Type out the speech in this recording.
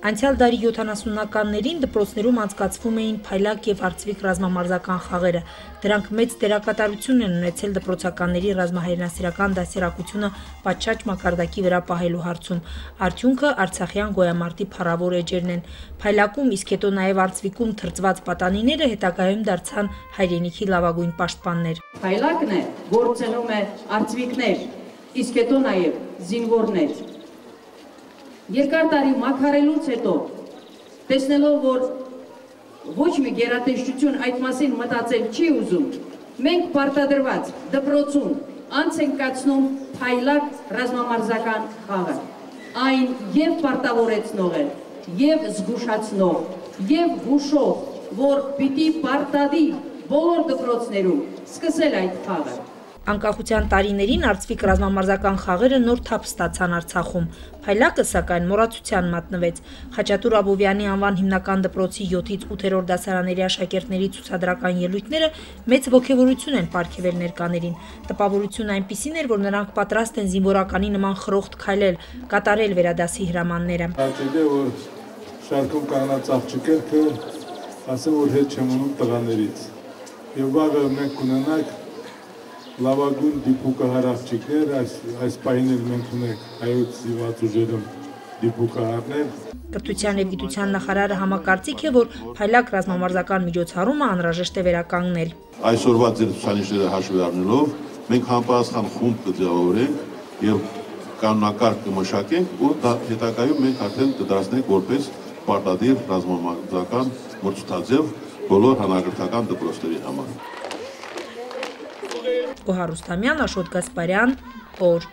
Անցյալ դարի 70-ականներին դպրոցներում անցկացվում էին փայլակ և արծվիկ ռազմամարզական խաղերը։ Դրանք մեծ դերակատարություն են ունեցել դպրոցականների ռազմահայրենասիրական դաստիարակությունը պատշաճ մակարդակի վրա պահելու հարցում։ Արդյունքը արցախյան գոյամարտի փառավոր էջերն են։ Փայլակում, իսկ հետո նաև արծվիկում թրծված պատանիները հետագայում դարձան հայրենիքի լավագույն պաշտպաններ։ Փայլակն է, որ ծնում է արծվիկներ, իսկ հետո նաև զինվորներ։ Երկար տարի մաքարելուց հետո, տեսնելով, որ ոչ մի գերատեսչություն այդ մասին մտածել չի ուզում, մենք պարտադրված դպրոցում անց ենք կացնում փայլակ ռազմամարզական խաղը։ Այն և պարտավորեցնող է, և զգուշացնող, և հուշող, որ պիտի պարտադիր բոլոր դպրոցներում սկսել այդ խաղը։ Անկախության տարիներին արծվիկ ռազմամարզական խաղերը նոր թափ ստացան Արցախում։ Փայլակը, սակայն, մոռացության մատնվեց։ Խաչատուր Աբովյանի անվան հիմնական դպրոցի 7-ից 8-րդ դասարանների աշակերտների ցուցադրական ելույթները մեծ ոգևորություն են պարգևել ներկաներին։ Տպավորությունն այնպիսին էր, որ նրանք պատրաստ են զինվորականի նման խրոխտ քայլել, կատարել վերադասի հրամանները։ Հաճելի է, որ շարքում կանանց աղջիկները ասեն, որ հետ չեմ ունում տղաներից։ Եվ վաղը մենք կունենանք լավագույն դիպուկահար աղջիկներ, այս պահին էլ մենք ունենք հայոց զինված ուժերում դիպուկահարներ։ Կրթության և գիտության նախարարը համակարծիք է, որ փայլակ ռազմամարզական միջոցառումը անհրաժեշտ է վերականգնել։ Այսօրվա ձեր ցուցանիշները հաշվի առնելով, մենք համապատասխան խումբ կձևավորենք եւ կանոնակարգ կմշակենք ու հետագայում մենք արդեն կդարձնենք որպես պարտադիր ռազմամարզական մրցութաձև բոլոր հանրակրթական դպրոցների համար։ Գոհար Ռուստամյան, Աշոտ Գասպարյան, օր։